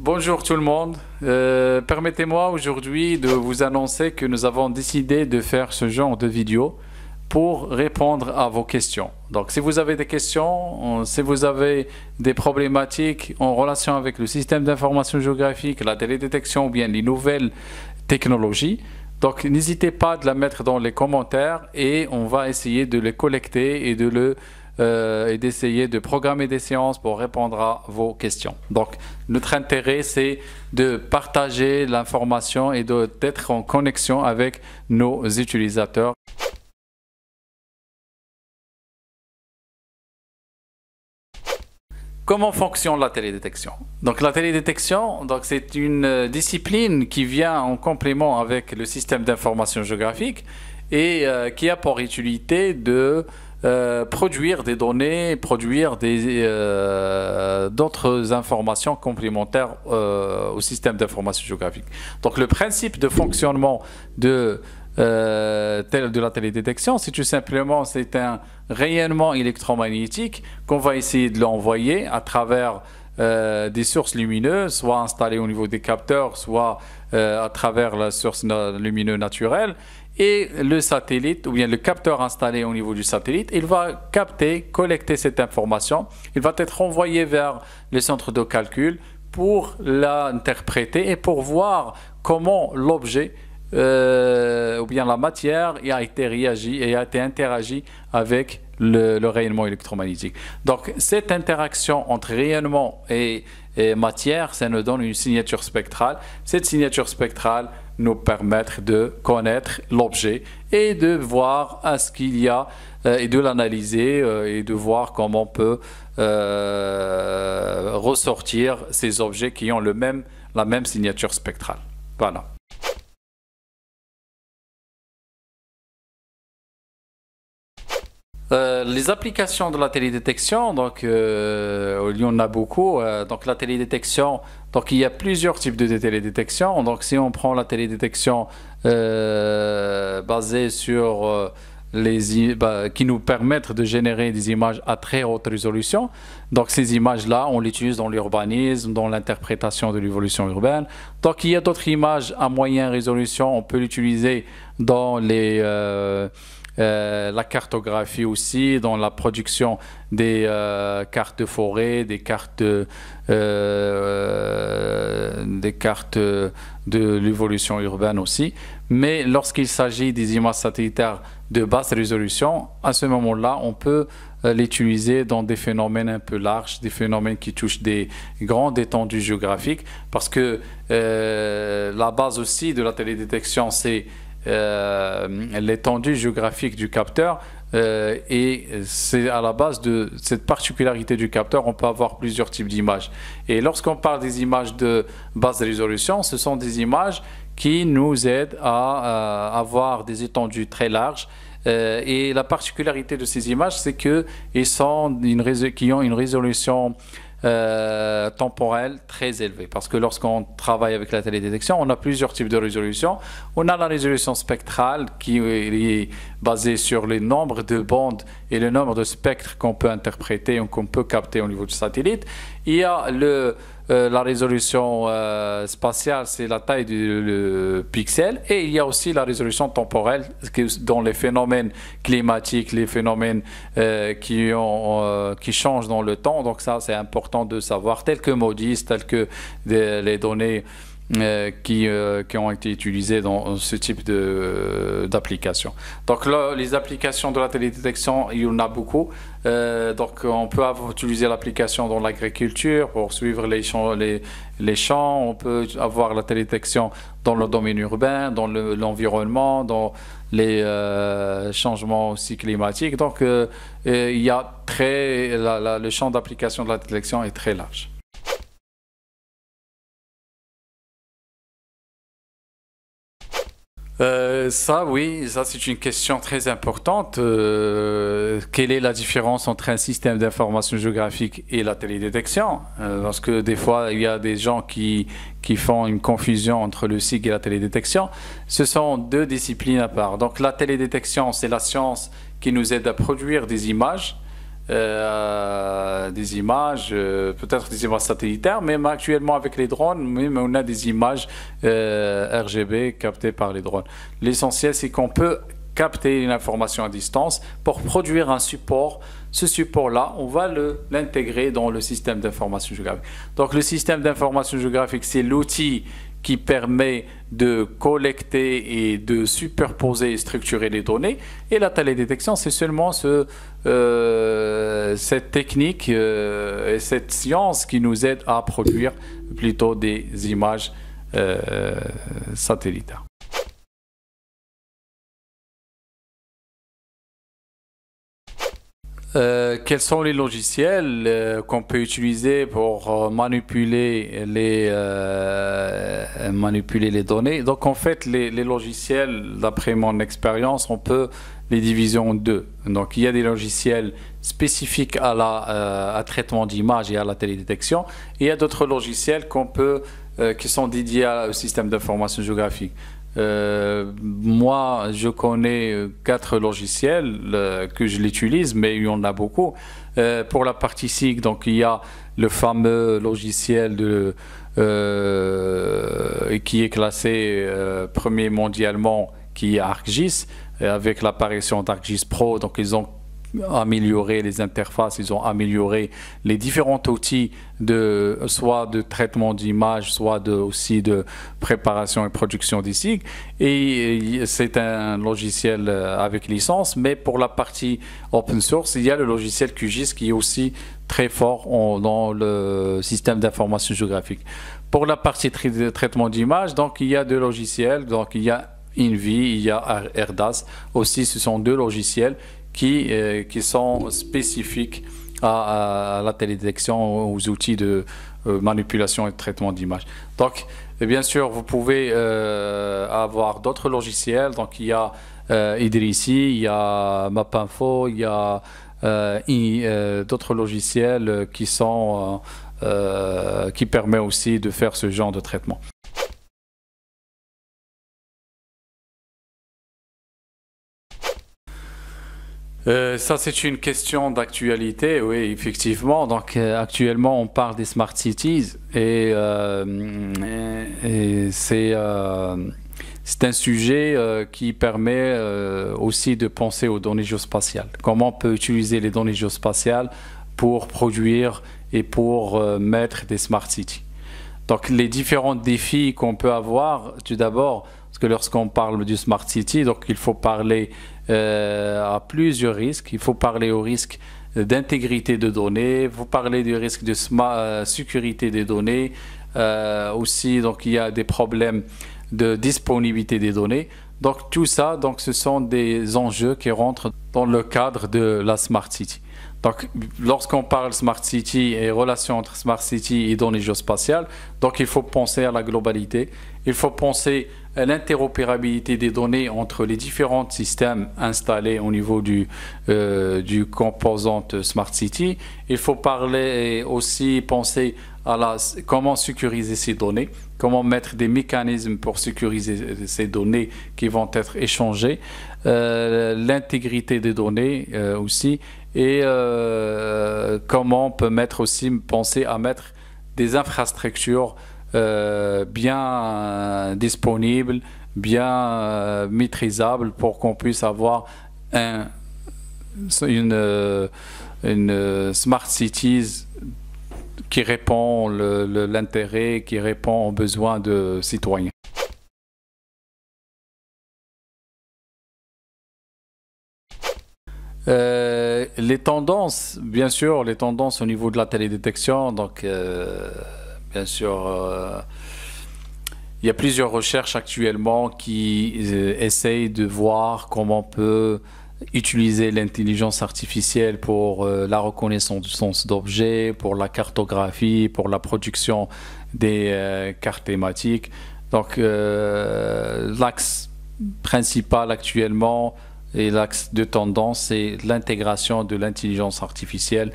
Bonjour tout le monde. Permettez-moi aujourd'hui de vous annoncer que nous avons décidé de faire ce genre de vidéo pour répondre à vos questions. Donc si vous avez des questions, si vous avez des problématiques en relation avec le système d'information géographique, la télédétection ou bien les nouvelles technologies, donc n'hésitez pas à la mettre dans les commentaires et on va essayer de les collecter et d'essayer de programmer des séances pour répondre à vos questions. Donc, notre intérêt, c'est de partager l'information et d'être en connexion avec nos utilisateurs. Comment fonctionne la télédétection? Donc la télédétection, c'est une discipline qui vient en complément avec le système d'information géographique et qui a pour utilité de produire des données, produire d'autres informations complémentaires au système d'information géographique. Donc le principe de fonctionnement de la télédétection, c'est tout simplement c'est un rayonnement électromagnétique qu'on va essayer de l'envoyer à travers des sources lumineuses, soit installées au niveau des capteurs, soit à travers la source lumineuse naturelle. Et le satellite, ou bien le capteur installé au niveau du satellite, il va collecter cette information. Il va être envoyé vers le centre de calcul pour l'interpréter et pour voir comment l'objet ou bien la matière a été réagi et a été interagi avec le rayonnement électromagnétique. Donc cette interaction entre rayonnement et matière, ça nous donne une signature spectrale. Cette signature spectrale nous permet de connaître l'objet et de voir à ce qu'il y a et de l'analyser et de voir comment on peut ressortir ces objets qui ont la même signature spectrale. Voilà. Les applications de la télédétection, il y en a beaucoup. Donc la télédétection, il y a plusieurs types de télédétection. Donc si on prend la télédétection basée sur qui nous permettent de générer des images à très haute résolution. Donc ces images-là, on les utilise dans l'urbanisme, dans l'interprétation de l'évolution urbaine. Donc il y a d'autres images à moyenne résolution, on peut l'utiliser dans la cartographie aussi, dans la production des cartes de forêt, des cartes de l'évolution urbaine aussi. Mais lorsqu'il s'agit des images satellitaires de basse résolution, à ce moment-là, on peut l'utiliser dans des phénomènes un peu larges, des phénomènes qui touchent des grandes étendues géographiques, parce que la base aussi de la télédétection, c'est l'étendue géographique du capteur et c'est à la base de cette particularité du capteur, on peut avoir plusieurs types d'images. Et lorsqu'on parle des images de basse résolution, ce sont des images qui nous aident à avoir des étendues très larges. Et la particularité de ces images, c'est qu'ils ont une résolution temporelle très élevée, parce que lorsqu'on travaille avec la télédétection, on a plusieurs types de résolution. On a la résolution spectrale qui est basée sur le nombre de bandes et le nombre de spectres qu'on peut interpréter ou qu'on peut capter au niveau du satellite. Il y a la résolution spatiale, c'est la taille du pixel, et il y a aussi la résolution temporelle dans les phénomènes climatiques, les phénomènes qui changent dans le temps. Donc ça, c'est important de savoir, tels que MODIS, tels que les données qui ont été utilisées dans ce type d'application. Donc là, les applications de la télédétection, il y en a beaucoup. Donc on peut utiliser l'application dans l'agriculture pour suivre les champs. On peut avoir la télédétection dans le domaine urbain, dans l'environnement, dans les changements aussi climatiques. Donc il y a le champ d'application de la télédétection est très large. Oui, ça c'est une question très importante. Quelle est la différence entre un système d'information géographique et la télédétection? Parce que des fois, il y a des gens qui font une confusion entre le SIG et la télédétection. Ce sont deux disciplines à part. Donc la télédétection, c'est la science qui nous aide à produire des images des images, peut-être des images satellitaires, même actuellement avec les drones, même on a des images RGB captées par les drones. L'essentiel, c'est qu'on peut capter une information à distance pour produire un support. Ce support-là, on va l'intégrer dans le système d'information géographique. Donc le système d'information géographique, c'est l'outil qui permet de collecter et de superposer et structurer les données. Et la télédétection, c'est seulement cette technique et cette science qui nous aide à produire plutôt des images satellitaires. Quels sont les logiciels qu'on peut utiliser pour manipuler les données? Donc en fait, les logiciels, d'après mon expérience, on peut les diviser en deux. Donc il y a des logiciels spécifiques à traitement d'image et à la télédétection. Et il y a d'autres logiciels qui sont dédiés au système d'information géographique. Moi, je connais 4 logiciels que je l'utilise, mais il y en a beaucoup. Pour la partie SIG, donc il y a le fameux logiciel qui est classé premier mondialement, qui est ArcGIS, avec l'apparition d'ArcGIS Pro. Donc ils ont amélioré les interfaces, ils ont amélioré les différents outils soit de traitement d'image, soit aussi de préparation et production des SIG. Et c'est un logiciel avec licence, mais pour la partie open source, il y a le logiciel QGIS qui est aussi très fort dans le système d'information géographique. Pour la partie traitement d'image, donc il y a 2 logiciels, donc il y a INVI, il y a ERDAS. Aussi, ce sont 2 logiciels qui sont spécifiques à la télédétection, aux outils de manipulation et de traitement d'image. Donc, bien sûr, vous pouvez avoir d'autres logiciels. Donc, il y a Idrissi, il y a Mapinfo, il y a d'autres logiciels qui permettent aussi de faire ce genre de traitement. Ça, c'est une question d'actualité, oui, effectivement. Donc, actuellement, on parle des smart cities et c'est un sujet qui permet aussi de penser aux données géospatiales. Comment on peut utiliser les données géospatiales pour produire et pour mettre des smart cities. Donc, les différents défis qu'on peut avoir, tout d'abord, parce que lorsqu'on parle du smart city, donc il faut parler à plusieurs risques. Il faut parler au risque d'intégrité de données, il faut parler du risque de sécurité des données. Aussi, donc, il y a des problèmes de disponibilité des données. Donc tout ça, donc, ce sont des enjeux qui rentrent dans le cadre de la Smart City. Donc lorsqu'on parle Smart City et relation entre Smart City et données géospatiales, donc il faut penser à la globalité, il faut penser à l'interopérabilité des données entre les différents systèmes installés au niveau du composante Smart City. Il faut parler et aussi penser à comment sécuriser ces données, comment mettre des mécanismes pour sécuriser ces données qui vont être échangées, l'intégrité des données aussi, et comment on peut penser à mettre des infrastructures bien disponibles, bien maîtrisables pour qu'on puisse avoir une Smart Cities qui répond l'intérêt, qui répond aux besoins de citoyens. Les tendances, bien sûr, les tendances au niveau de la télédétection, donc bien sûr, il y a plusieurs recherches actuellement qui essayent de voir comment on peut utiliser l'intelligence artificielle pour la reconnaissance d'objets, pour la cartographie, pour la production des cartes thématiques. Donc l'axe principal actuellement et l'axe de tendance, c'est l'intégration de l'intelligence artificielle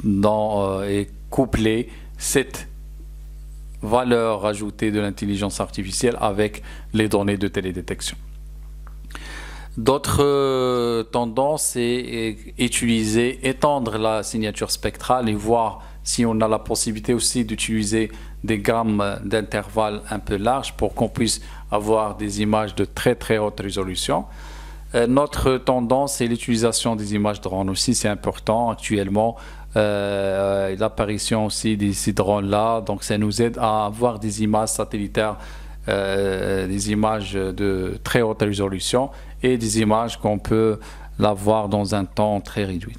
et coupler cette valeur ajoutée de l'intelligence artificielle avec les données de télédétection. D'autres tendances, c'est utiliser, étendre la signature spectrale et voir si on a la possibilité aussi d'utiliser des gammes d'intervalles un peu larges pour qu'on puisse avoir des images de très très haute résolution. Notre tendance, c'est l'utilisation des images drones aussi, c'est important actuellement. L'apparition aussi de ces drones-là, donc ça nous aide à avoir des images satellitaires, des images de très haute résolution et des images qu'on peut l'avoir dans un temps très réduit.